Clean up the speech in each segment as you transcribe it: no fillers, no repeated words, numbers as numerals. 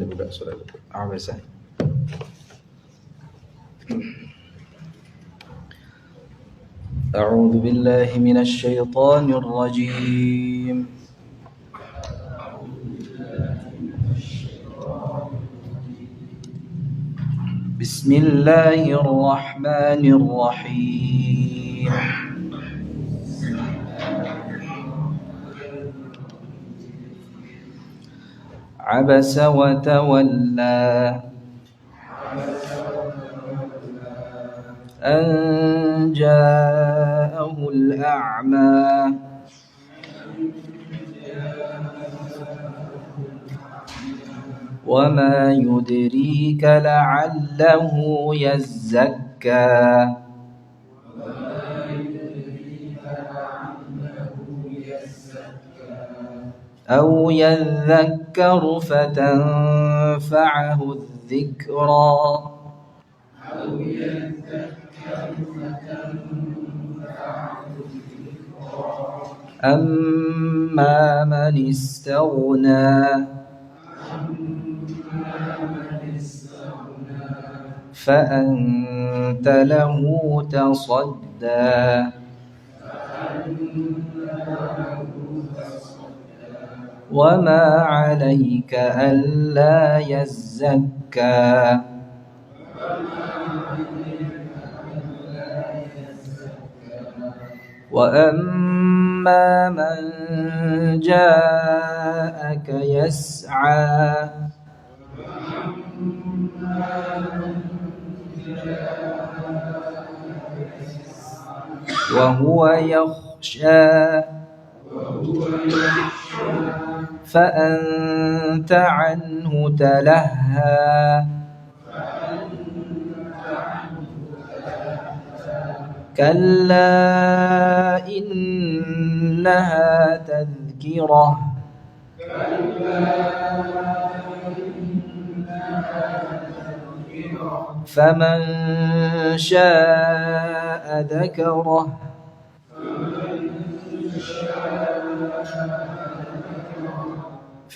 buka surat Abasa. أعوذ بالله من الشيطان الرجيم. بسم الله الرحمن الرحيم. عبس وتولى أن جاءه الأعمى وما يدريك لعله يزكى أو يذكر فتنفعه الذكرى أما من استغنى فأنت له تصدى وما عليك ألا يزكى وأما من جاءك يسعى وهو يخشى فأنت عنه تلهى كلا إنها تذكرة فمن شاء ذكره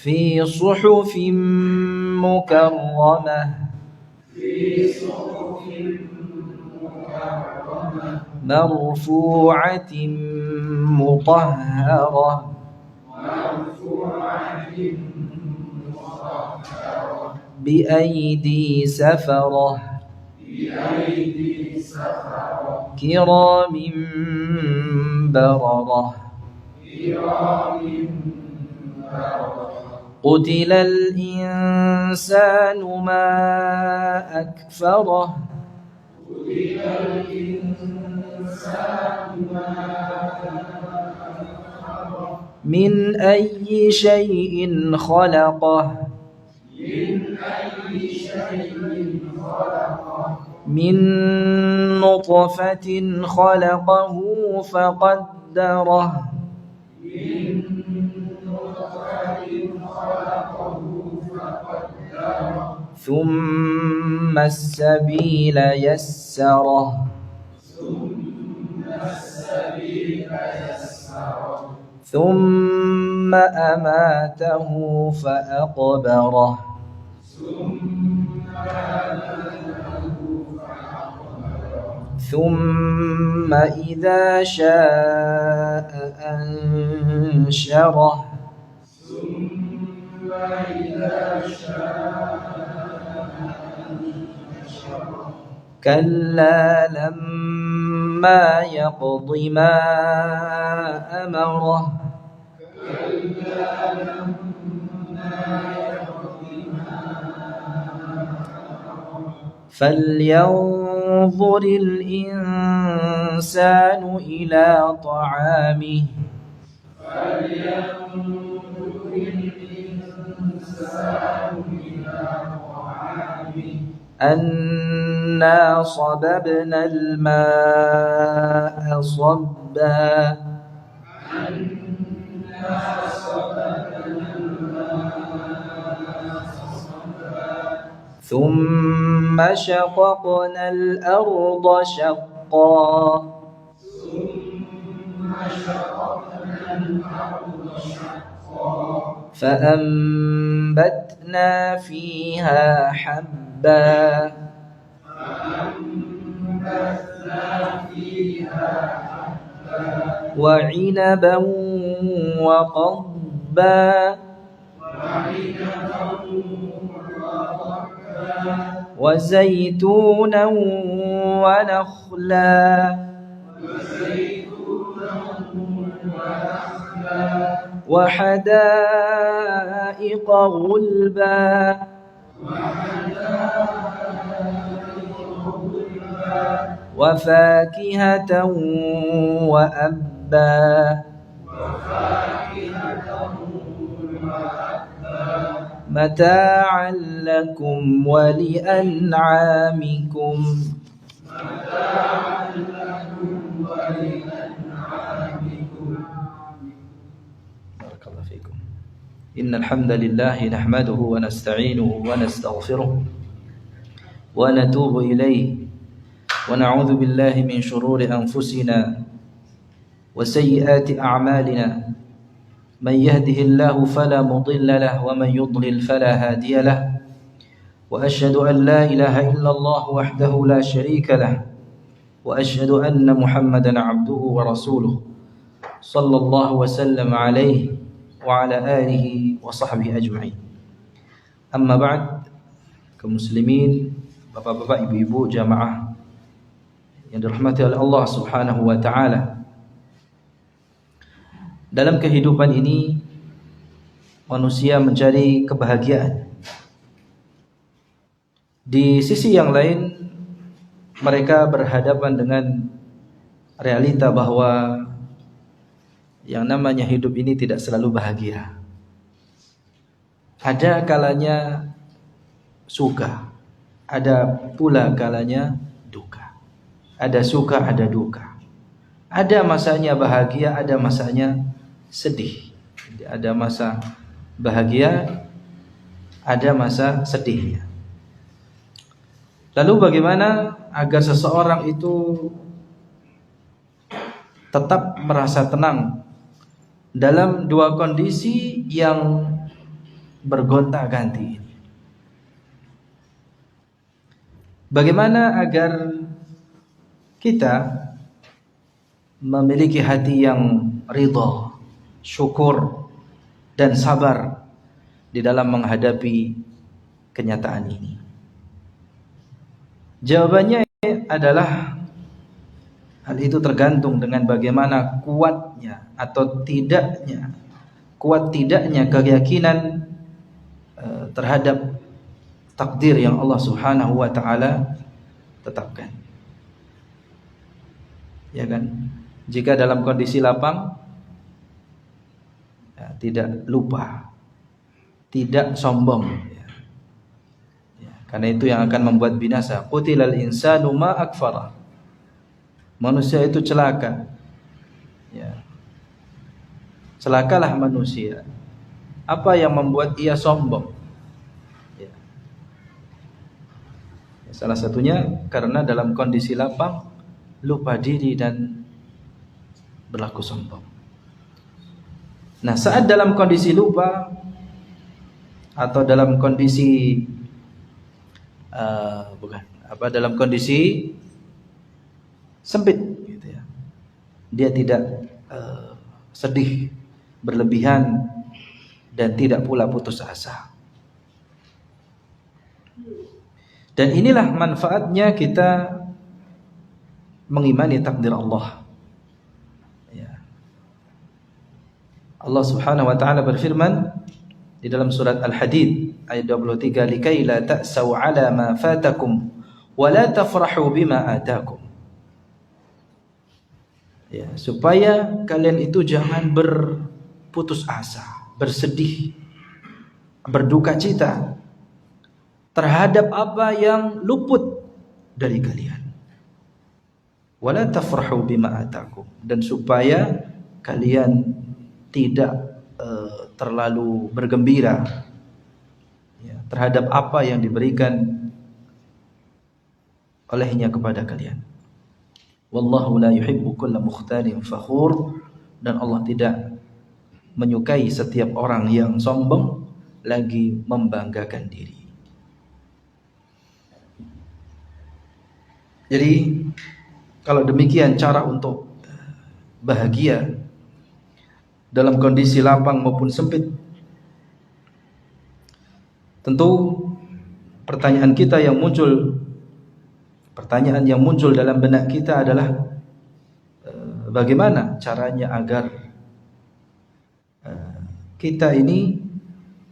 في صحف مكرمة مرفوعة مطهرة بأيدي سفرة كرام بررة قتل الإنسان ما أكفره من أي شيء خلقه من نطفة خلقه فقدره ثم السبيل يسره ثم أماته فأقبره ثم إذا شاء أنشره كلا لما يقض ما أمره فلينظر الإنسان إلى طعامه أنا صببنا الماء صبا ثم شققنا الأرض شقا فأنبتنا فيها حبا وعنبا وقضبا وزيتونا ونخلا وحدائق غلبا وفاكهة وأبا متاعا لكم ولأنعامكم. بارك الله فيكم. إن الحمد لله نحمده ونستعينه ونستغفره ونتوب إليه ونعوذ بالله من شرور أنفسنا وسيئات أعمالنا من يهده الله فلا مضل له ومن يضلل فلا هادي له وأشهد أن لا إله إلا الله وحده لا شريك له وأشهد أن محمدا عبده ورسوله صلى الله وسلم عليه وعلى آله وصحبه أجمعين. أما بعد, kaum muslimin, bapak-bapak, ibu-ibu, jamaah yang dirahmati oleh Allah Subhanahu wa taala. Dalam kehidupan ini manusia mencari kebahagiaan. Di sisi yang lain mereka berhadapan dengan realita bahwa yang namanya hidup ini tidak selalu bahagia. Ada kalanya suka, ada pula kalanya duka. Ada suka, ada duka. Ada masanya bahagia, ada masanya sedih. Ada masa bahagia, ada masa sedihnya. Lalu bagaimana agar seseorang itu tetap merasa tenang dalam dua kondisi yang bergonta-ganti ini? Bagaimana agar kita memiliki hati yang ridha, syukur dan sabar di dalam menghadapi kenyataan ini? Jawabannya adalah hal itu tergantung dengan bagaimana kuat tidaknya keyakinan terhadap takdir yang Allah Subhanahu wa taala tetapkan. Ya kan? Jika dalam kondisi lapang, ya, tidak lupa, tidak sombong, ya. Karena itu yang akan membuat binasa. Qutilal insanu ma akfara. Manusia itu celaka. Ya. Celakalah manusia. Apa yang membuat ia sombong? Ya. Salah satunya karena dalam kondisi lapang lupa diri dan berlaku sombong. Nah, saat dalam kondisi lupa atau dalam kondisi dalam kondisi sempit, gitu ya, dia tidak sedih berlebihan dan tidak pula putus asa. Dan inilah manfaatnya kita mengimani takdir Allah. Ya. Allah Subhanahu wa taala berfirman di dalam surat Al-Hadid ayat 23, likai la ta'sau 'ala ma fatakum wa la tafrahu bima atakum. Ya, supaya kalian itu jangan berputus asa, bersedih, berduka cita terhadap apa yang luput dari kalian. Wala tafrahu bima atakum, dan supaya kalian tidak terlalu bergembira, ya, terhadap apa yang diberikan olehnya kepada kalian. Wallahu la yuhibbu kulla mukhtalin fakhur, dan Allah tidak menyukai setiap orang yang sombong lagi membanggakan diri. Jadi kalau demikian cara untuk bahagia dalam kondisi lapang maupun sempit, tentu pertanyaan yang muncul dalam benak kita adalah bagaimana caranya agar kita ini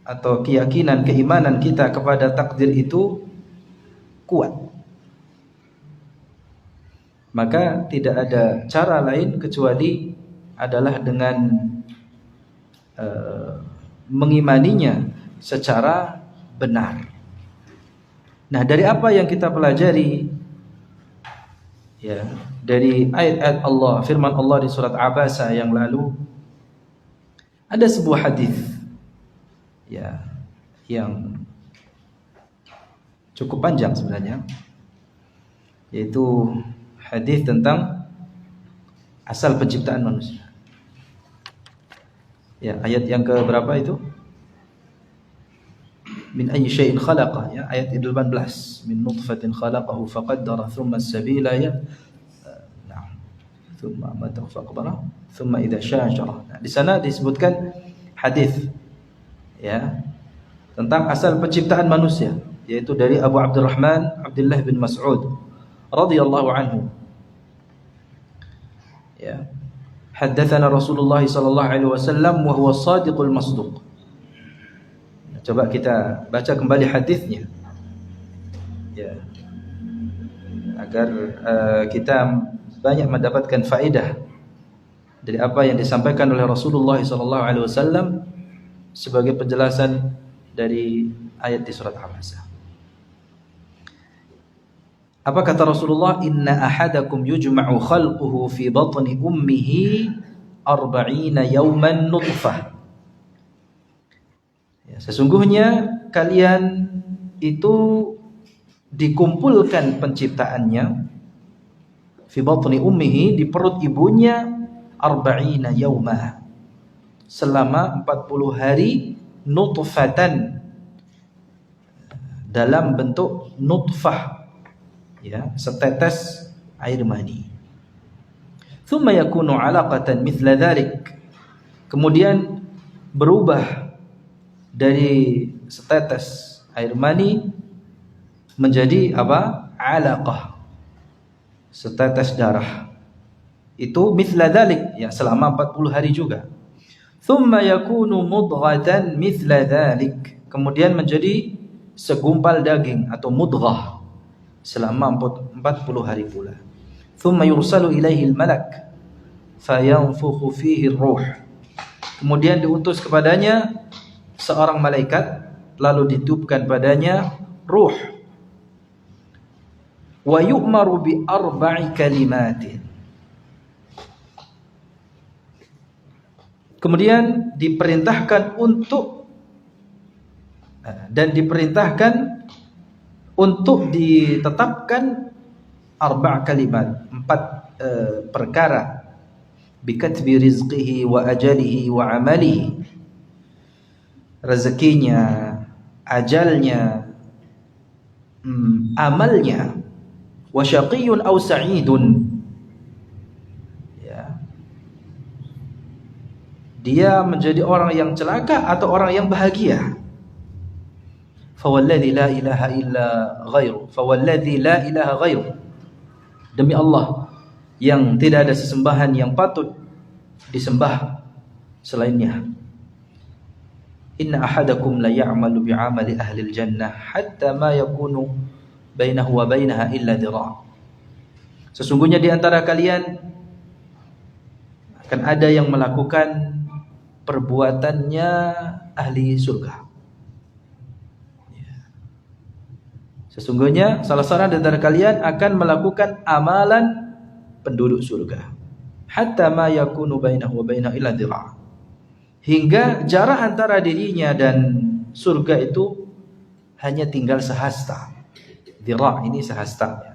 atau keimanan kita kepada takdir itu kuat. Maka tidak ada cara lain kecuali adalah dengan mengimaninya secara benar. Nah, dari apa yang kita pelajari ya, dari ayat-ayat Allah, firman Allah di surat Abasa yang lalu, ada sebuah hadis ya yang cukup panjang sebenarnya, yaitu hadis tentang asal penciptaan manusia. Ya, ayat yang ke berapa itu? Min ayyi syai'in khalaqa, ya, ayat 18. Min nutfatin khalaqahu faqaddara thumma as-sabila ya. Nah, thumma amatahu faqbara, thumma idza syajara. Nah, di sana disebutkan hadis ya tentang asal penciptaan manusia, yaitu dari Abu Abdurrahman Abdullah bin Mas'ud radhiyallahu anhu. Ya. Haddatsana Rasulullah sallallahu alaihi wasallam wa huwa as-sadiqul masduq. Coba kita baca kembali hadisnya. Ya. Agar kita banyak mendapatkan faedah dari apa yang disampaikan oleh Rasulullah sallallahu alaihi wasallam sebagai penjelasan dari ayat di surat Abasa. Apa kata Rasulullah? Inna ahadakum yujma'u khalquhu fi batni ummihi 40 yawman nutfah. Ya, sesungguhnya kalian itu dikumpulkan penciptaannya fi batni ummihi, di perut ibunya, 40 yawma, selama 40 hari, nutfatan, dalam bentuk nutfah, ya, setetes air mani. Thumma yakunu 'alaqatan mithla dhalik, kemudian berubah dari setetes air mani menjadi apa? 'alaqah, setetes darah. Itu mithla dhalik, ya, selama 40 hari juga. Thumma yakunu mudghatan mithla dhalik, kemudian menjadi segumpal daging atau mudghah selama 40 hari pula. Thumma yursalu ilaihi al-malak fayanfukhu fihi ar-ruh, kemudian diutus kepadanya seorang malaikat, lalu ditiupkan padanya ruh. Wa yu'maru bi arba'i kalimatin, kemudian diperintahkan untuk ditetapkan 4 kalimat, 4 perkara, bikatbi rizqihi wa ajalihi wa amalihi, rezekinya, ajalnya, amalnya, wa syaqiyun aw sa'idun, ya, dia menjadi orang yang celaka atau orang yang bahagia. Fawalladzi la ilaha illa ghairu, fawalladzi la ilaha ghairu, demi Allah yang tidak ada sesembahan yang patut disembah selainnya. Inna ahadakum la ya'malu bi'amali ahli al-jannah hatta ma yakunu bainahu wa bainaha illa dhira'. Sesungguhnya di antara kalian akan ada yang melakukan perbuatannya ahli surga. Sesungguhnya salah seorang di antara kalian akan melakukan amalan penduduk surga. Hatta ma yakunu bainahu wa bainaha illa dhira', hingga jarak antara dirinya dan surga itu hanya tinggal sehasta. Dhira' ini sehasta.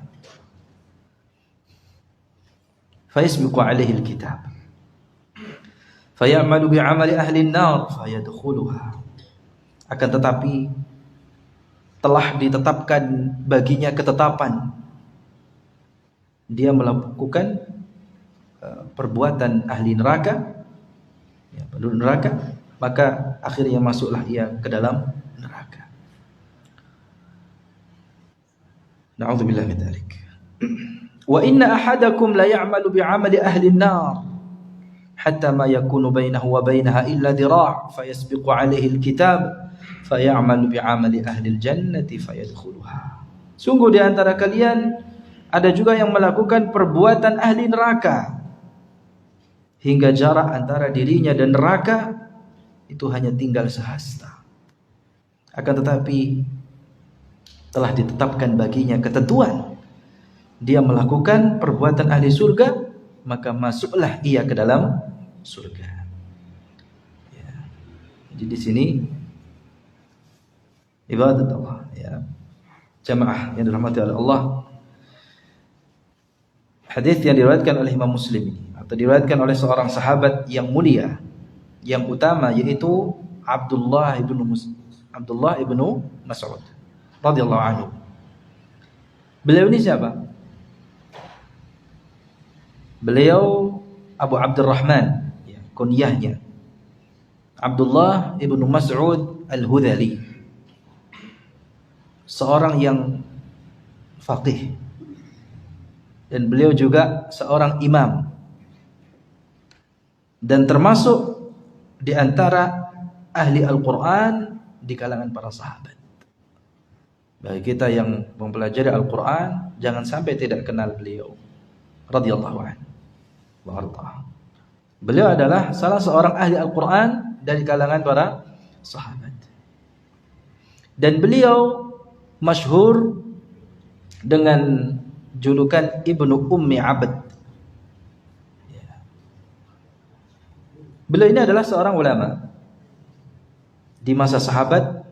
Fa yasbiqu alaihi al-kitab fayamalu bi'amali ahli an-nar fayadkhuluha. Akan tetapi telah ditetapkan baginya ketetapan dia melakukan perbuatan ahli neraka, ya, penduduk neraka, maka akhirnya masuklah ia ke dalam neraka. Na'udzubillah min dzalik. Wa inna ahadakum la ya'malu bi'amali ahli an-nar hatta ma yakunu bainahu wa bainaha illa dhira' fayasbiqu 'alaihi al-kitab fayamalu bi'amali ahli al-jannati fayadkhuluha. Sungguh di antara kalian ada juga yang melakukan perbuatan ahli neraka hingga jarak antara dirinya dan neraka itu hanya tinggal sehasta. Akan tetapi telah ditetapkan baginya ketentuan, dia melakukan perbuatan ahli surga, maka masuklah ia ke dalam surga. Ya. Jadi di sini ibadat Allah, ya, jamaah yang dirahmati oleh Allah. Hadis yang diriwayatkan oleh Imam Muslim ini, atau diriwayatkan oleh seorang sahabat yang mulia, yang utama, yaitu Abdullah ibnu Mas'ud radhiyallahu anhu. Beliau ini siapa? Beliau Abu Abdurrahman, ya, kunyahnya Abdullah ibnu Mas'ud al-Hudhali, seorang yang faqih, dan beliau juga seorang imam, dan termasuk di antara ahli Al-Quran di kalangan para sahabat. Bagi kita yang mempelajari Al-Quran, jangan sampai tidak kenal beliau radhiyallahu anhu. Beliau adalah salah seorang ahli Al-Quran dari kalangan para sahabat, dan beliau masyhur dengan julukan Ibnu Ummi Abd. Beliau ini adalah seorang ulama di masa sahabat,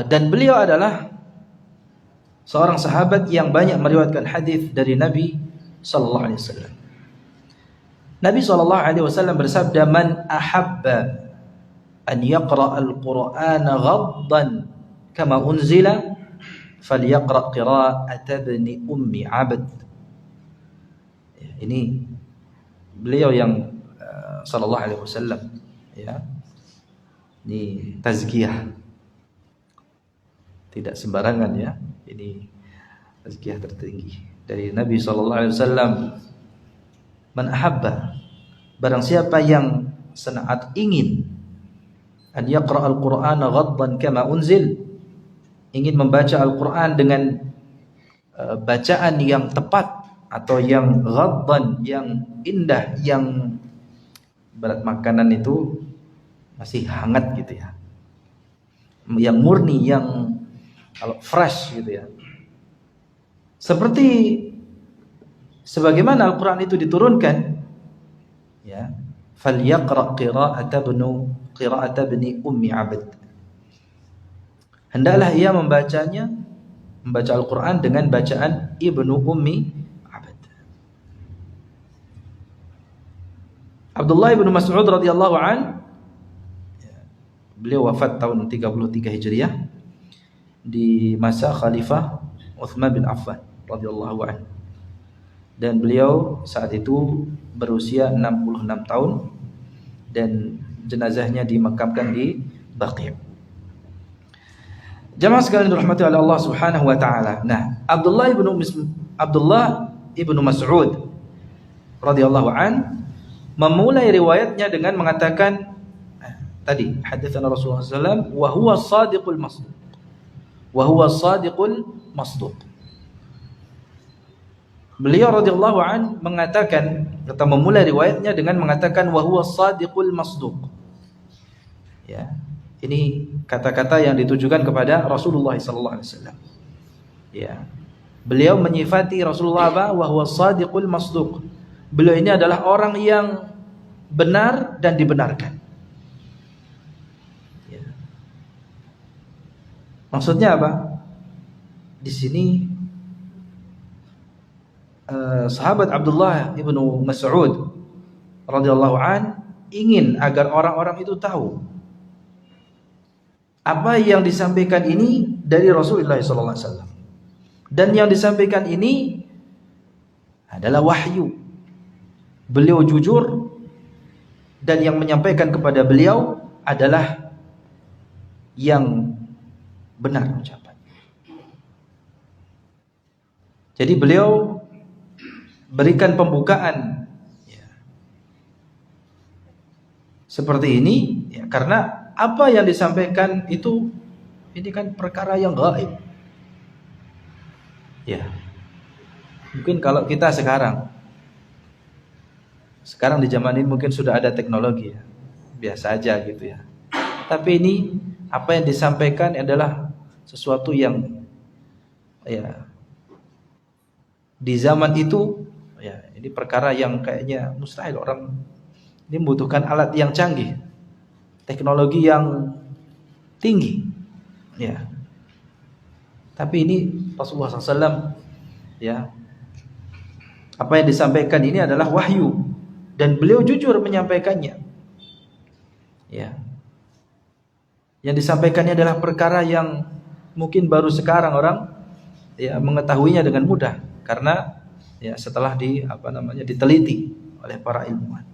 dan beliau adalah seorang sahabat yang banyak meriwayatkan hadis dari Nabi sallallahu alaihi wasallam. Nabi sallallahu alaihi wasallam bersabda, "Man ahabba an yaqra al-Qur'ana ghaddan kama unzila falyaqra qira'ata ibni ummi abd." Ini beliau yang sallallahu alaihi wasallam, ya. Ini tazkiyah, tidak sembarangan, ya. Ini tazkiyah tertinggi dari Nabi sallallahu alaihi wasallam. Man ahabba, barang siapa yang sangat ingin, an yaqra al-Qur'ana ghaddan kama unzil, ingin membaca Al-Qur'an dengan bacaan yang tepat atau yang ghaddan, yang indah, yang berat makanan itu masih hangat gitu ya, yang murni, yang kalau fresh gitu ya, seperti sebagaimana Al-Quran itu diturunkan, ya, falyaqra qira'ata ibni ummi abd, hendaklah ia membaca Al-Quran dengan bacaan ibnu ummi abd. Abdullah ibnu Mas'ud radhiyallahu an, beliau wafat tahun 33 Hijriah di masa Khalifah Utsman bin Affan radhiyallahu anhu, dan beliau saat itu berusia 66 tahun, dan jenazahnya dimakamkan di Baqi'. Jamaah sekalian dirahmati oleh Allah Subhanahu wa taala. Nah, Abdullah ibnu Mas'ud radhiyallahu an memulai riwayatnya dengan mengatakan tadi, hadatsana Rasulullah sallallahu alaihi wasallam wa huwa as-sadiqul masduq. Wa huwa as-sadiqul masduq. Beliau radhiyallahu an mengatakan, atau memulai riwayatnya dengan mengatakan wa huwa as-sadiqul masduq. Ya, ini kata-kata yang ditujukan kepada Rasulullah sallallahu alaihi wasallam. Ya. Beliau menyifati Rasulullah wa huwa as-sadiqul masduq. Beliau ini adalah orang yang benar dan dibenarkan. Ya. Maksudnya apa? Di sini sahabat Abdullah ibnu Mas'ud radhiyallahu an ingin agar orang-orang itu tahu apa yang disampaikan ini dari Rasulullah sallallahu alaihi wasallam. Dan yang disampaikan ini adalah wahyu. Beliau jujur dan yang menyampaikan kepada beliau adalah yang benar ucapan. Jadi beliau berikan pembukaan seperti ini ya, karena apa yang disampaikan itu ini kan perkara yang gaib. Ya. Mungkin kalau kita sekarang di zaman ini mungkin sudah ada teknologi ya. Biasa aja gitu ya. Tapi ini apa yang disampaikan adalah sesuatu yang ya di zaman itu ya ini perkara yang kayaknya mustahil. Orang ini membutuhkan alat yang canggih, teknologi yang tinggi ya. Tapi ini Rasulullah SAW ya, apa yang disampaikan ini adalah wahyu dan beliau jujur menyampaikannya ya. Yang disampaikannya adalah perkara yang mungkin baru sekarang orang ya mengetahuinya dengan mudah karena ya setelah diteliti oleh para ilmuwan.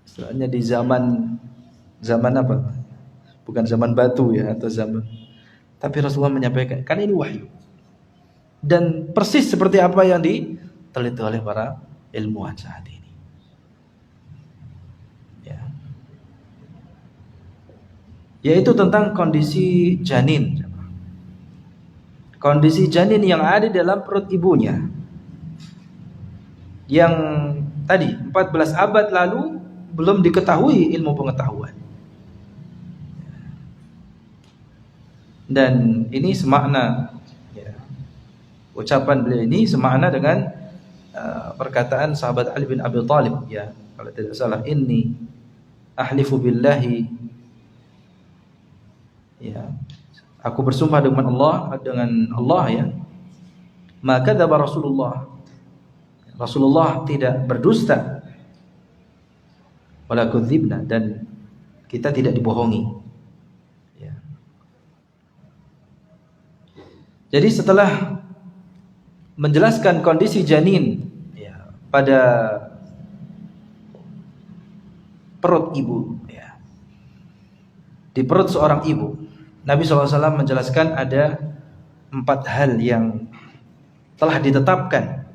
Istilahnya di zaman apa? Bukan zaman batu ya atau zaman. Tapi Rasulullah menyampaikan kan ini wahyu. Dan persis seperti apa yang diteliti oleh para ilmuwan saat ini. Ya. Yaitu tentang kondisi janin. Kondisi janin yang ada dalam perut ibunya. Yang tadi 14 abad lalu belum diketahui ilmu pengetahuan. Dan ini semakna ya, ucapan beliau ini semakna dengan perkataan sahabat Ali bin Abi Thalib ya, kalau tidak salah, inni ahlifu billahi ya, aku bersumpah dengan Allah ya, maka kadzaba Rasulullah tidak berdusta, wala kudzibna, dan kita tidak dibohongi. Jadi setelah menjelaskan kondisi janin ya, pada perut ibu ya, di perut seorang ibu, Nabi SAW menjelaskan ada 4 hal yang telah ditetapkan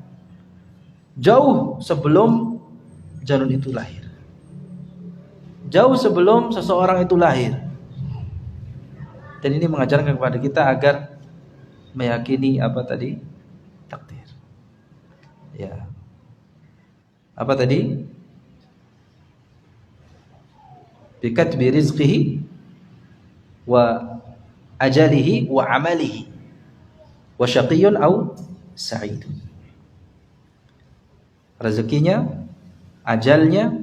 jauh sebelum janin itu lahir, jauh sebelum seseorang itu lahir. Dan ini mengajarkan kepada kita agar meyakini apa tadi? Takdir. Ya. Apa tadi? Bikatbi rizqihi wa ajalihi wa amalihi wa syaqiyyun aw sa'id. Rezekinya, ajalnya,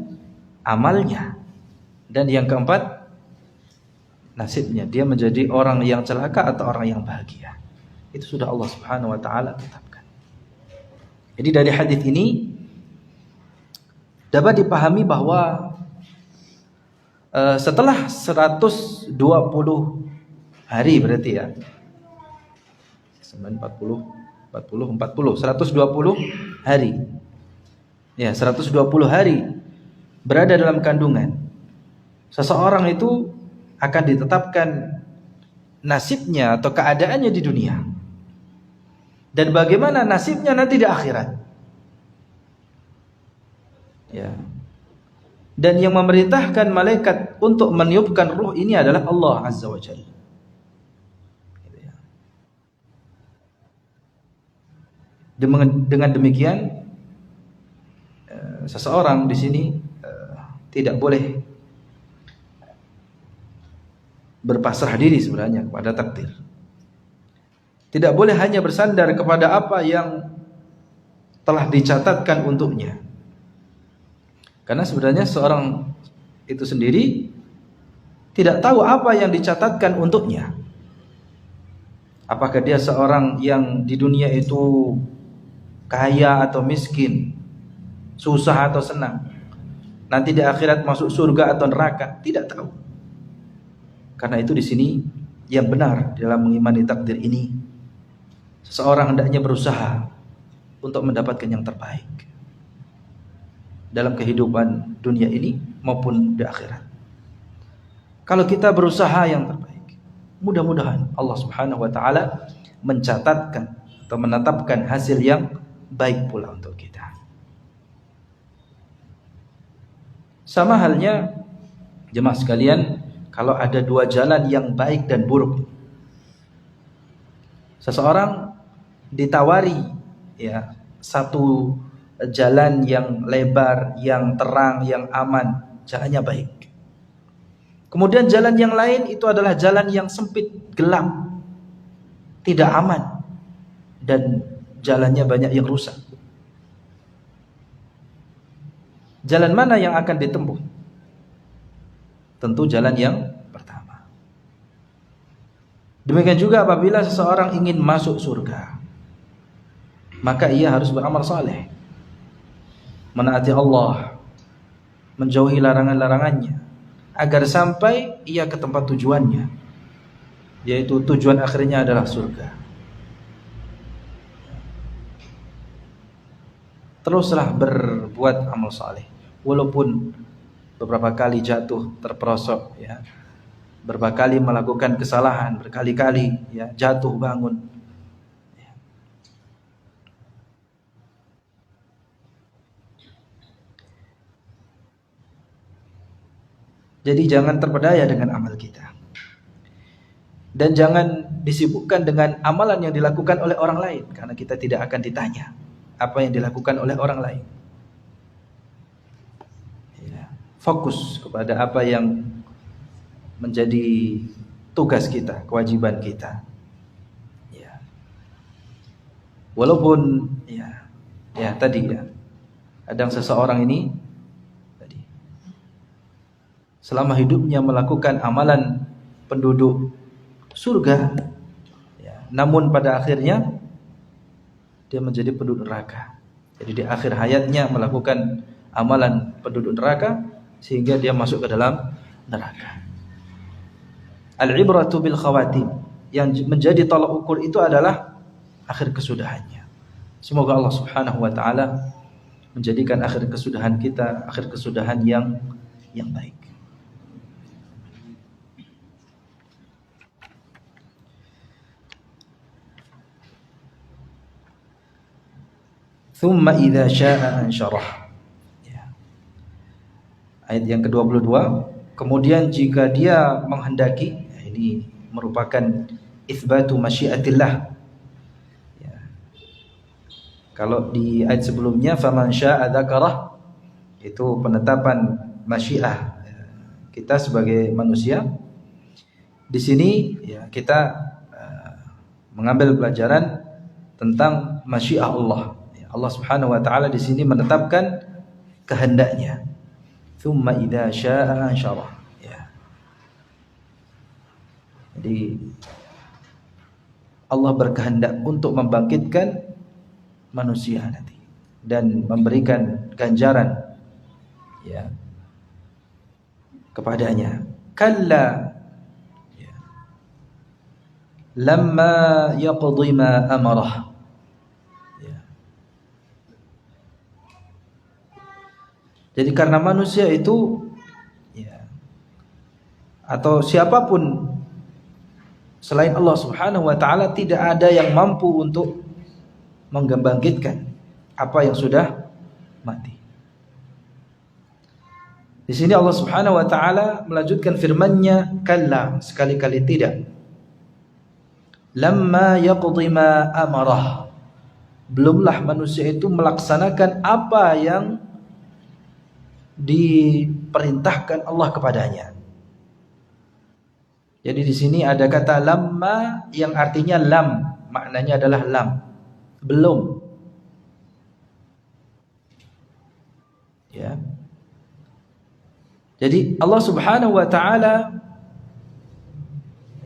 amalnya. Dan yang keempat, nasibnya, dia menjadi orang yang celaka atau orang yang bahagia. Itu sudah Allah Subhanahu wa taala tetapkan. Jadi dari hadis ini dapat dipahami bahwa setelah 120 hari berarti ya, 120 hari. Ya, 120 hari berada dalam kandungan. Seseorang itu akan ditetapkan nasibnya atau keadaannya di dunia. Dan bagaimana nasibnya nanti di akhirat. Ya. Dan yang memerintahkan malaikat untuk meniupkan ruh ini adalah Allah Azza wa Jalla. Dengan demikian seseorang di sini tidak boleh berpasrah diri sebenarnya kepada takdir. Tidak boleh hanya bersandar kepada apa yang telah dicatatkan untuknya. Karena sebenarnya seorang itu sendiri tidak tahu apa yang dicatatkan untuknya. Apakah dia seorang yang di dunia itu kaya atau miskin, susah atau senang, nanti di akhirat masuk surga atau neraka, tidak tahu. Karena itu di sini yang benar dalam mengimani takdir ini, seseorang hendaknya berusaha untuk mendapatkan yang terbaik dalam kehidupan dunia ini maupun di akhirat. Kalau kita berusaha yang terbaik, mudah-mudahan Allah Subhanahu wa taala mencatatkan atau menetapkan hasil yang baik pula untuk kita. Sama halnya jemaah sekalian, kalau ada dua jalan yang baik dan buruk, seseorang ditawari ya satu jalan yang lebar, yang terang, yang aman, jalannya baik. Kemudian jalan yang lain itu adalah jalan yang sempit, gelap, tidak aman, dan jalannya banyak yang rusak. Jalan mana yang akan ditempuh? Tentu jalan yang pertama. Demikian juga apabila seseorang ingin masuk surga, maka ia harus beramal saleh, menaati Allah, menjauhi larangan-larangannya, agar sampai ia ke tempat tujuannya, yaitu tujuan akhirnya adalah surga. Teruslah berbuat amal saleh, walaupun beberapa kali jatuh terperosok ya, beberapa kali melakukan kesalahan, berkali-kali ya jatuh bangun. Jadi jangan terpedaya dengan amal kita, dan jangan disibukkan dengan amalan yang dilakukan oleh orang lain, karena kita tidak akan ditanya apa yang dilakukan oleh orang lain. Ya, fokus kepada apa yang menjadi tugas kita, kewajiban kita. Ya. Walaupun ya tadi ya, kadang seseorang ini selama hidupnya melakukan amalan penduduk surga ya, namun pada akhirnya dia menjadi penduduk neraka. Jadi di akhir hayatnya melakukan amalan penduduk neraka sehingga dia masuk ke dalam neraka. Al-ibratu bil khawatim, yang menjadi tolak ukur itu adalah akhir kesudahannya. Semoga Allah Subhanahu wa taala menjadikan akhir kesudahan kita akhir kesudahan yang baik. Thumma idza syaa'a ansyarah. Ya. Ayat yang ke-22, kemudian jika dia menghendaki, ya, ini merupakan itsbatu masyiatillah. Ya. Kalau di ayat sebelumnya faman syaa'a dzakarah, itu penetapan masyiah kita sebagai manusia. Di sini ya kita mengambil pelajaran tentang masyiah Allah. Allah Subhanahu wa taala di sini menetapkan kehendaknya. Tsumma idza syaa'a ansyarah. Ya. Jadi Allah berkehendak untuk membangkitkan manusia nanti dan memberikan ganjaran ya kepadanya. Kalla ya. Lamma yaqdi ma amarah. Jadi karena manusia itu ya, atau siapapun selain Allah Subhanahu wa taala tidak ada yang mampu untuk membangkitkan apa yang sudah mati. Di sini Allah Subhanahu wa taala melanjutkan firman-Nya, kalla, sekali-kali tidak. Lamma yaqdi ma amarah. Belumlah manusia itu melaksanakan apa yang diperintahkan Allah kepadanya. Jadi di sini ada kata lamma yang artinya lam, maknanya adalah lam, belum. Ya. Jadi Allah Subhanahu wa taala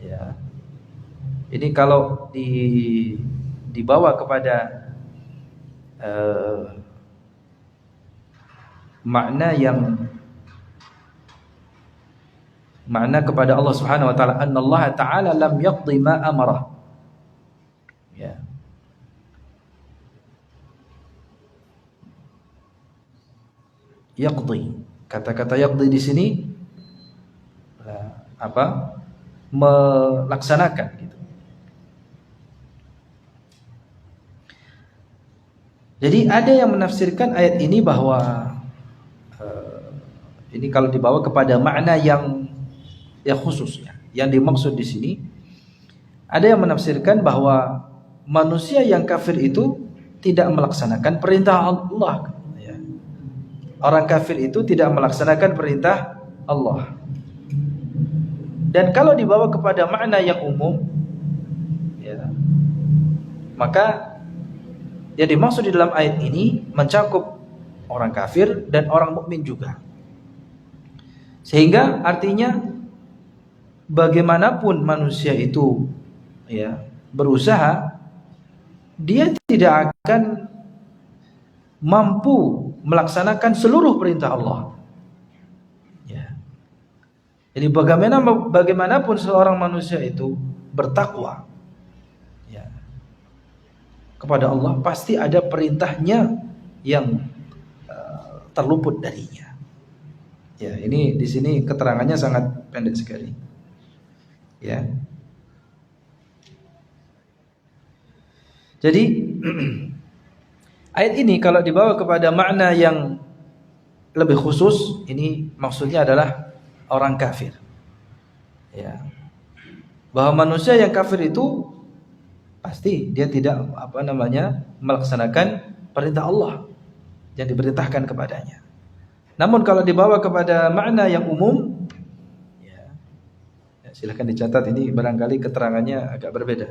ya. Ini kalau dibawa kepada makna kepada Allah Subhanahu wa taala, annallaha ta'ala lam yaqdi ma amarah. Ya. Yaqdi. Kata-kata yaqdi di sini melaksanakan gitu. Jadi ada yang menafsirkan ayat ini bahwa ini kalau dibawa kepada makna yang khusus ya. Yang dimaksud di sini ada yang menafsirkan bahwa manusia yang kafir itu tidak melaksanakan perintah Allah. Ya. Orang kafir itu tidak melaksanakan perintah Allah. Dan kalau dibawa kepada makna yang umum, ya, maka yang dimaksud di dalam ayat ini mencakup orang kafir dan orang mukmin juga. Sehingga artinya bagaimanapun manusia itu ya berusaha, dia tidak akan mampu melaksanakan seluruh perintah Allah. Ya. Jadi bagaimanapun seorang manusia itu bertakwa ya, kepada Allah, pasti ada perintahnya yang terluput darinya. Ya, ini di sini keterangannya sangat pendek sekali. Ya. Jadi ayat ini kalau dibawa kepada makna yang lebih khusus, ini maksudnya adalah orang kafir. Ya. Bahwa manusia yang kafir itu pasti dia tidak melaksanakan perintah Allah yang diperintahkan kepadanya. Namun kalau dibawa kepada makna yang umum, ya, silakan dicatat, ini barangkali keterangannya agak berbeda.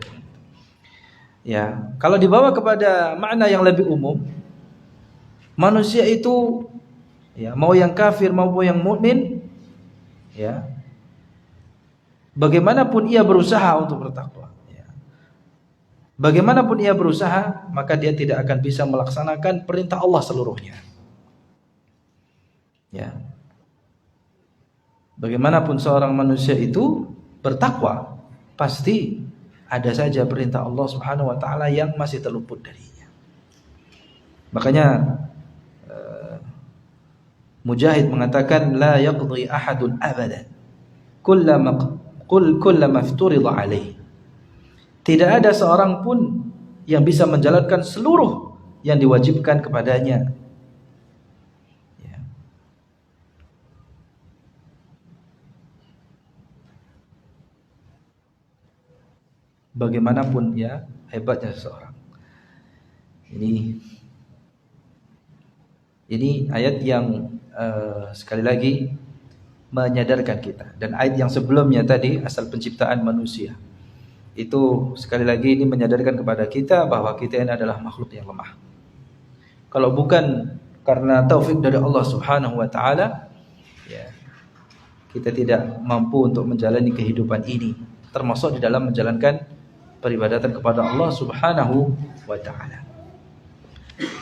Ya, kalau dibawa kepada makna yang lebih umum, manusia itu ya, mau yang kafir maupun yang mukmin, ya, bagaimanapun ia berusaha untuk bertakwa, ya, bagaimanapun ia berusaha, maka dia tidak akan bisa melaksanakan perintah Allah seluruhnya. Ya. Bagaimanapun seorang manusia itu bertakwa, pasti ada saja perintah Allah Subhanahu wa taala yang masih terluput darinya. Makanya Mujahid mengatakan la yaqdi ahadun abadan kullama ifturida alaih. Tidak ada seorang pun yang bisa menjalankan seluruh yang diwajibkan kepadanya. Bagaimanapun ya hebatnya seseorang. Ini ayat yang sekali lagi menyadarkan kita. Dan ayat yang sebelumnya tadi, asal penciptaan manusia, itu sekali lagi ini menyadarkan kepada kita bahwa kita ini adalah makhluk yang lemah. Kalau bukan karena taufik dari Allah Subhanahu wa taala, ya, kita tidak mampu untuk menjalani kehidupan ini, termasuk di dalam menjalankan peribadatan kepada Allah Subhanahu wa taala.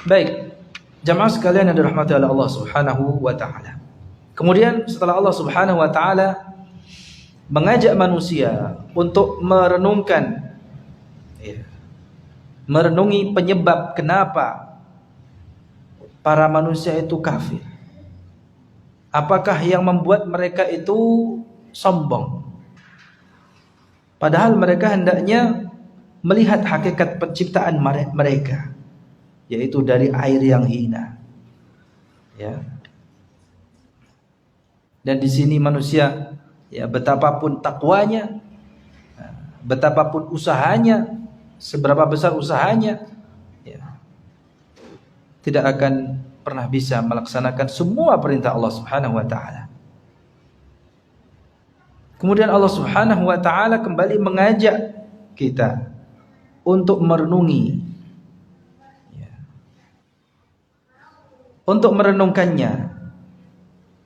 Baik, jamaah sekalian yang dirahmati oleh Allah Subhanahu wa taala. Kemudian setelah Allah Subhanahu wa taala mengajak manusia untuk merenungkan, ya, merenungi penyebab kenapa para manusia itu kafir. Apakah yang membuat mereka itu sombong? Padahal mereka hendaknya melihat hakikat penciptaan mereka, yaitu dari air yang hina. Ya. Dan di sini manusia, ya, betapapun takwanya, betapapun usahanya, seberapa besar usahanya, ya, tidak akan pernah bisa melaksanakan semua perintah Allah Subhanahu wa taala. Kemudian Allah Subhanahu wa taala kembali mengajak kita untuk merenungi, ya, untuk merenungkannya,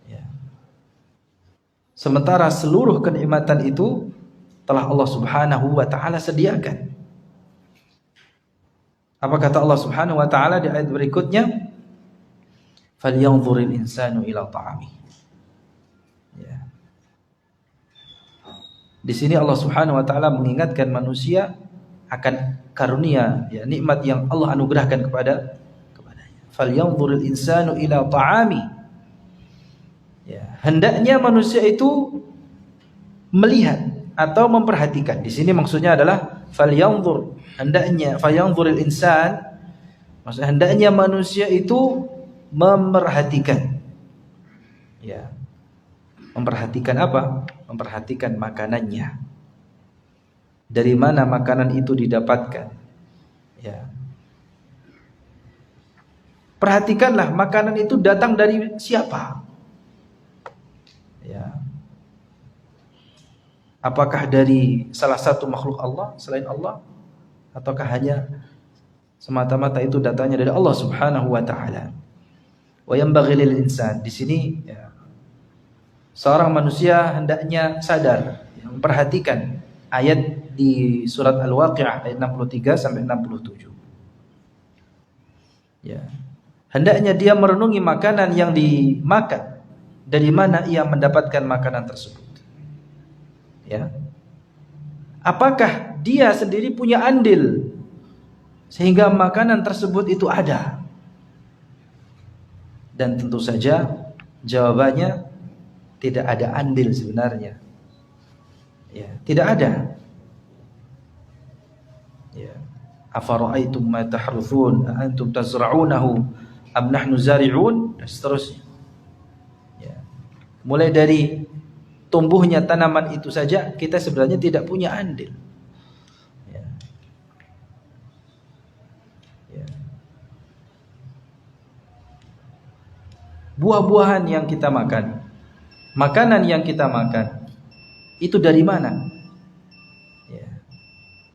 ya. Sementara seluruh kenikmatan itu telah Allah Subhanahu wa taala sediakan. Apa kata Allah Subhanahu wa taala di ayat berikutnya? falyanzuril insanu ila ta'ami. Ya. Di sini Allah Subhanahu wa taala mengingatkan manusia akan karunia, ya, nikmat yang Allah anugerahkan kepadanya. Falyanzuril insanu ila ta'ami. Ya, hendaknya manusia itu melihat atau memperhatikan. Di sini maksudnya adalah falyanzur, hendaknya falyanzuril insan, maksudnya hendaknya manusia itu memperhatikan. Ya. Memperhatikan apa? Memperhatikan makanannya. Dari mana makanan itu didapatkan? Ya. Perhatikanlah makanan itu datang dari siapa? Ya. Apakah dari salah satu makhluk Allah selain Allah, ataukah hanya semata-mata itu datangnya dari Allah Subhanahu wa taala? Wa yanbaghi lil insan, di sini ya, seorang manusia hendaknya sadar, ya, memperhatikan ayat di surat Al-Waqi'ah ayat 63 sampai 67. Ya. Hendaknya dia merenungi makanan yang dimakan, dari mana ia mendapatkan makanan tersebut. Ya. Apakah dia sendiri punya andil sehingga makanan tersebut itu ada? Dan tentu saja jawabannya tidak ada andil sebenarnya. Ya, tidak ada. Ya. Afara'aitum ma tahruthun a antum tazra'unahu am nahnu zari'un, dan seterusnya. Ya. Mulai dari tumbuhnya tanaman itu saja kita sebenarnya tidak punya andil. Ya. Ya. Buah-buahan yang kita makan, makanan yang kita makan, itu dari mana? Ya.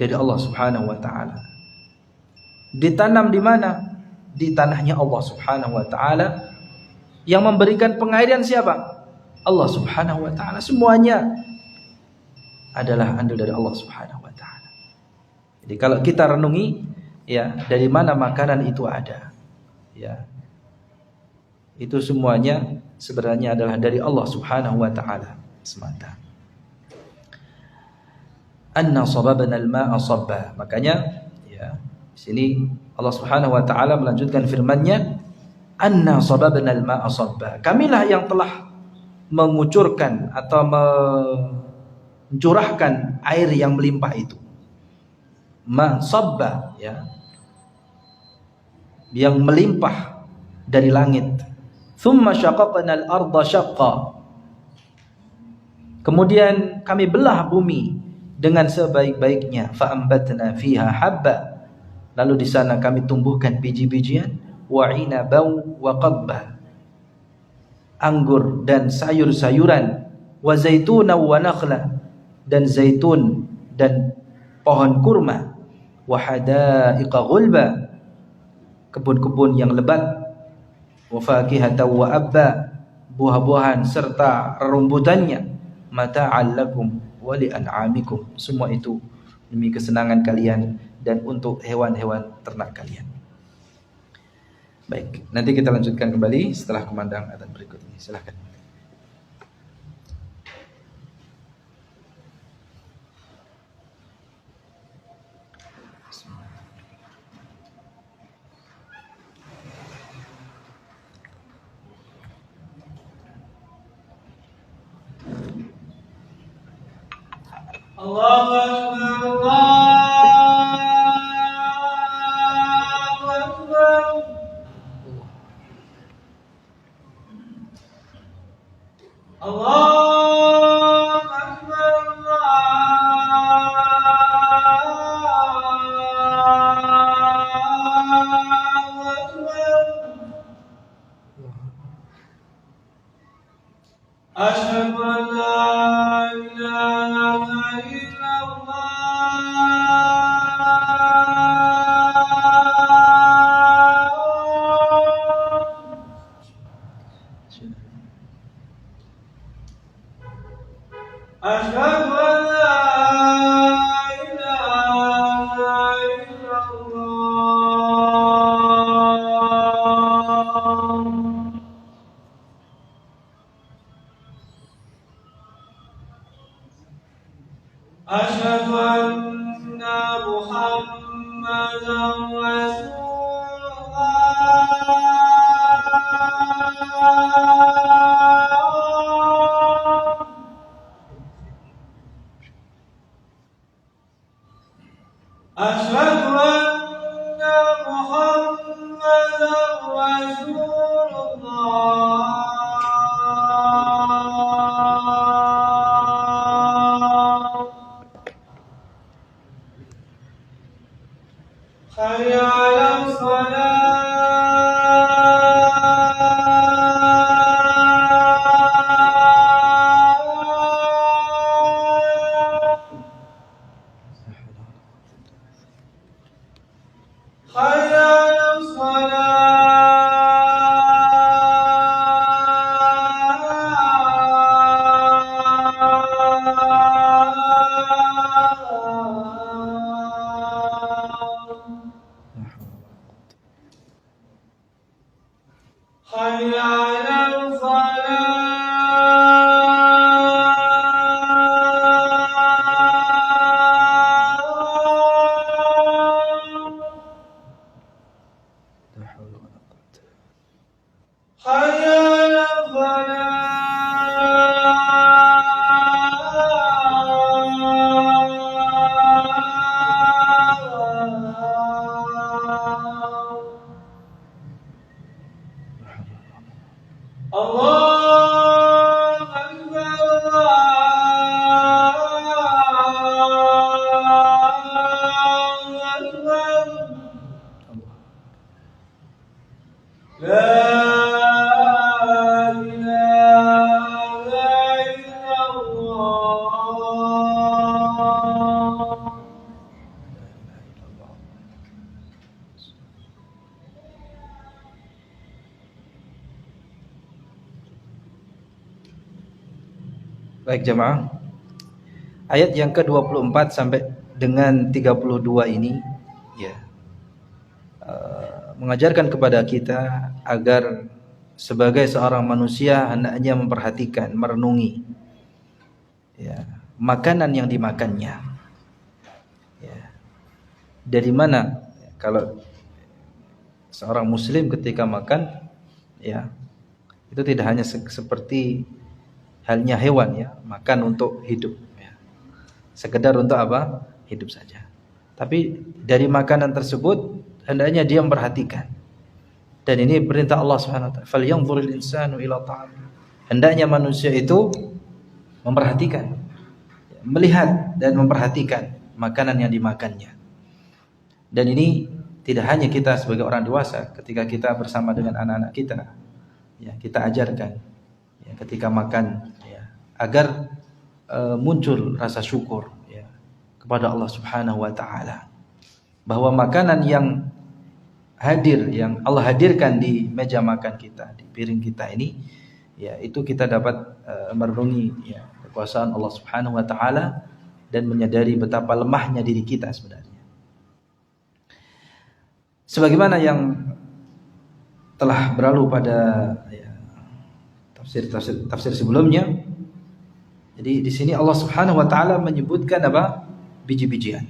Dari Allah Subhanahu wa taala. Ditanam di mana? Di tanahnya Allah Subhanahu wa taala. Yang memberikan pengairan siapa? Allah Subhanahu wa taala. Semuanya adalah andil dari Allah Subhanahu wa taala. Jadi kalau kita renungi, ya, dari mana makanan itu ada, ya, itu semuanya sebenarnya adalah dari Allah Subhanahu wa taala semata. Anna sababna al-ma'a sabba. Makanya, ya, di sini Allah Subhanahu wa taala melanjutkan firman-Nya, anna sababna al-ma'a sabba. Kamilah yang telah mengucurkan atau mencurahkan air yang melimpah itu. Ma sabba, ya, yang melimpah dari langit. Thumma syaqaqna al-ardha syaqqa. Kemudian kami belah bumi dengan sebaik-baiknya. Fa ambatna fiha habba. Lalu di sana kami tumbuhkan biji-bijian, wa inaban wa qadba, anggur dan sayur-sayuran, wa zaituna wa nakhla, dan zaitun dan pohon kurma, wa hadaiqa ghulba, kebun-kebun yang lebat, wa fakihatan wa abba, buah-buahan serta rerumputannya, mata'al lakum wa li'an'amikum, semua itu demi kesenangan kalian dan untuk hewan-hewan ternak kalian. Baik, nanti kita lanjutkan kembali setelah kumandang adzan berikut ini. Silakan. Allahu Akbar, Allahu Akbar. Allahu Akbar, Allahu Akbar. Asyhadu an la ilaha Asyhadu an la ilaha illallah. أشهد أن محمدا رسول الله أشهد أن محمدا رسول الله حي على الصلاة حي على الصلاة حي على الفلاح حي على الفلاح الله أكبر الله أكبر لا إله إلا الله Baik jemaah, ayat yang ke-24 sampai dengan 32 ini ya mengajarkan kepada kita agar sebagai seorang manusia hendaknya memperhatikan, merenungi ya, makanan yang dimakannya. Ya. Dari mana kalau seorang muslim ketika makan ya, itu tidak hanya seperti halnya hewan ya, makan untuk hidup ya. Sekedar untuk apa? Hidup saja. Tapi dari makanan tersebut hendaknya dia memperhatikan. Dan ini perintah Allah Subhanahu wa taala, "Falyanzuril insanu ila ta'am." Hendaknya manusia itu memperhatikan, melihat dan memperhatikan makanan yang dimakannya. Dan ini tidak hanya kita sebagai orang dewasa, ketika kita bersama dengan anak-anak kita ya, kita ajarkan ya, ketika makan ya, agar muncul rasa syukur ya, kepada Allah Subhanahu wa taala, bahwa makanan yang hadir, yang Allah hadirkan di meja makan kita, di piring kita ini ya, itu kita dapat merenungi ya, kekuasaan Allah Subhanahu wa taala dan menyadari betapa lemahnya diri kita sebenarnya. Sebagaimana yang telah berlalu pada ya, tafsir sebelumnya. Jadi di sini Allah Subhanahu wa taala menyebutkan apa? Biji-bijian.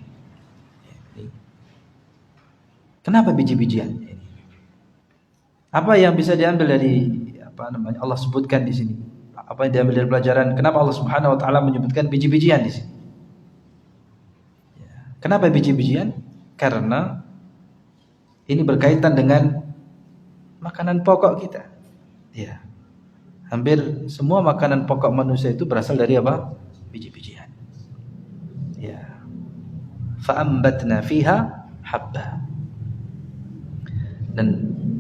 Kenapa biji-bijian? Apa yang bisa diambil dari Allah sebutkan di sini? Apa yang diambil dari pelajaran? Kenapa Allah Subhanahu wa taala menyebutkan biji-bijian di sini? Kenapa biji-bijian? Karena ini berkaitan dengan makanan pokok kita. Ya. Hampir semua makanan pokok manusia itu berasal dari apa? Biji-bijian. Ya. Fa'ambatna fiha habba. Dan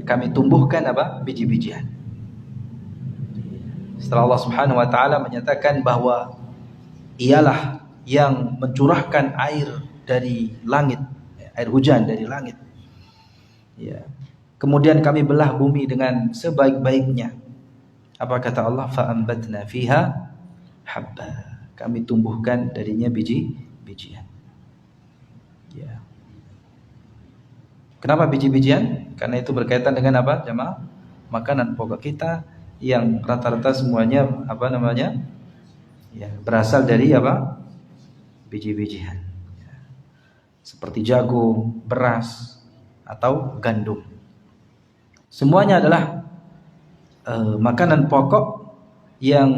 kami tumbuhkan apa? Biji-bijian. Setelah Allah Subhanahu wa taala menyatakan bahwa ialah yang mencurahkan air dari langit, air hujan dari langit. Ya. Kemudian kami belah bumi dengan sebaik-baiknya. Apa kata Allah? Fa'ambatna fiha habba. Kami tumbuhkan darinya biji-bijian. Ya. Kenapa biji-bijian? Karena itu berkaitan dengan apa, jemaah? Makanan pokok kita yang rata-rata semuanya apa namanya? Ya, berasal dari apa? biji-bijian. Seperti jagung, beras, atau gandum. Semuanya adalah makanan pokok yang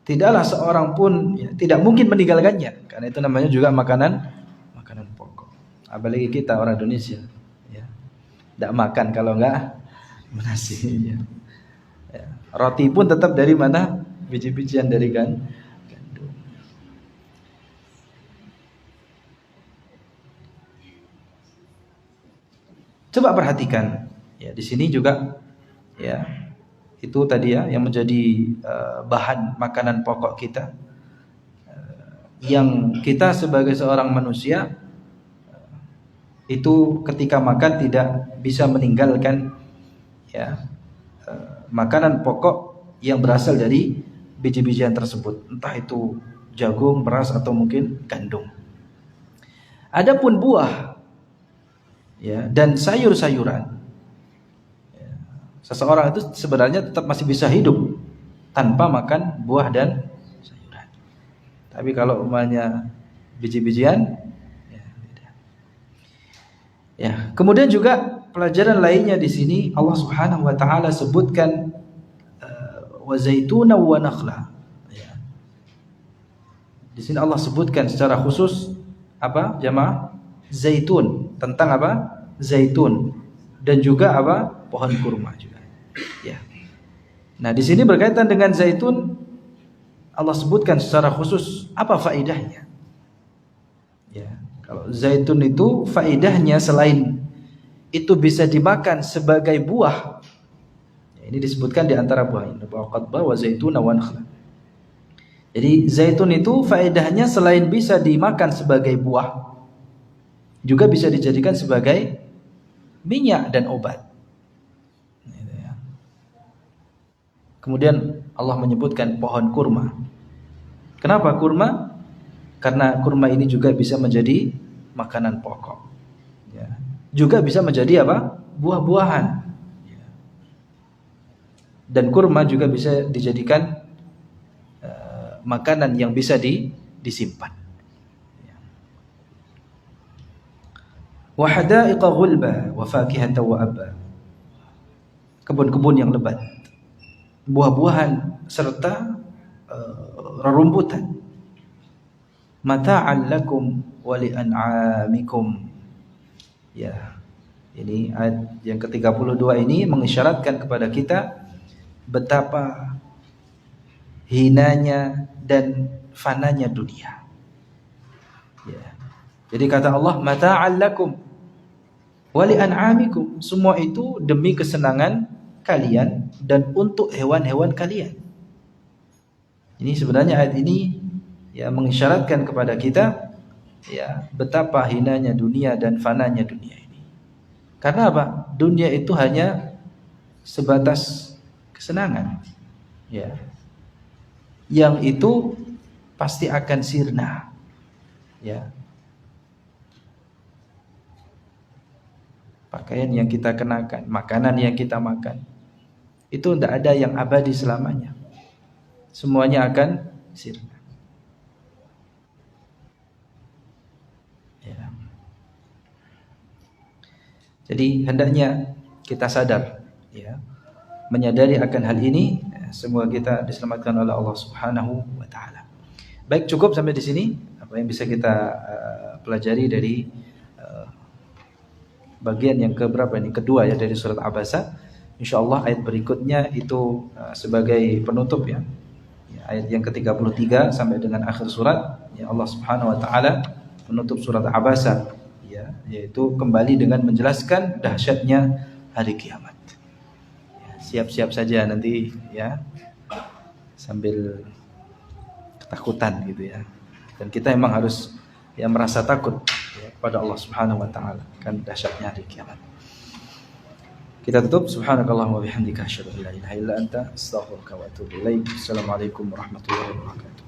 tidaklah seorang pun tidak mungkin meninggalkannya, karena itu namanya juga makanan pokok. Apalagi kita orang Indonesia, tidak makan kalau enggak nasi. Roti pun tetap dari mana? Biji-bijian dari gandum. Coba perhatikan, di sini juga, itu tadi yang menjadi bahan makanan pokok kita, yang kita sebagai seorang manusia itu ketika makan tidak bisa meninggalkan makanan pokok yang berasal dari biji-bijian tersebut, entah itu jagung, beras, atau mungkin gandum. Adapun buah dan sayur-sayuran, seseorang itu sebenarnya tetap masih bisa hidup tanpa makan buah dan sayuran. Tapi kalau umpamanya biji-bijian, beda. Kemudian juga pelajaran lainnya di sini Allah Subhanahu wa taala sebutkan wa zaituna wa nakhla. Di sini Allah sebutkan secara khusus apa? Jamaah, zaitun, tentang apa? Zaitun, dan juga apa? Pohon kurma juga. Nah, di sini berkaitan dengan zaitun, Allah sebutkan secara khusus apa faedahnya. Kalau zaitun itu faedahnya selain itu bisa dimakan sebagai buah, ini disebutkan di antara buahnya, wa zaituna wa nakhla. Jadi zaitun itu faedahnya selain bisa dimakan sebagai buah, juga bisa dijadikan sebagai minyak dan obat. Kemudian Allah menyebutkan pohon kurma. Kenapa kurma? Karena kurma ini juga bisa menjadi makanan pokok, juga bisa menjadi apa? Buah-buahan. Dan kurma juga bisa dijadikan makanan yang bisa disimpan. Wa hadaiqa ghulba wa fakihatan wa abba. Kebun-kebun yang lebat, buah-buahan serta rerumputan. Mata'an lakum wa li'an'amikum. Ini ayat yang ke-32 ini mengisyaratkan kepada kita betapa hinanya dan fananya dunia. Jadi kata Allah, mata'an lakum wa li'an'amikum, semua itu demi kesenangan kalian dan untuk hewan-hewan kalian. Ini sebenarnya ayat ini mengisyaratkan kepada kita betapa hinanya dunia dan fananya dunia ini. Karena apa? Dunia itu hanya sebatas kesenangan, yang itu pasti akan sirna, pakaian yang kita kenakan, makanan yang kita makan, itu tidak ada yang abadi selamanya. Semuanya akan sirna. Jadi hendaknya kita sadar, menyadari akan hal ini. Semoga kita diselamatkan oleh Allah Subhanahu wa taala. Baik, cukup sampai di sini apa yang bisa kita pelajari dari bagian yang keberapa ini? Kedua dari surat Abasa. Insyaallah ayat berikutnya itu sebagai penutup ayat yang ke-33 sampai dengan akhir surat. Allah Subhanahu wa taala menutup surat Abasa, yaitu kembali dengan menjelaskan dahsyatnya hari kiamat. Siap-siap saja nanti sambil ketakutan gitu Dan kita memang harus merasa takut kepada Allah Subhanahu wa taala kan dahsyatnya hari kiamat. Kita tutup, subhanakallahumma wa bihamdika asyhadu an la ilaha illa anta astaghfiruka wa atubu ilaik. Assalamualaikum warahmatullahi wabarakatuh.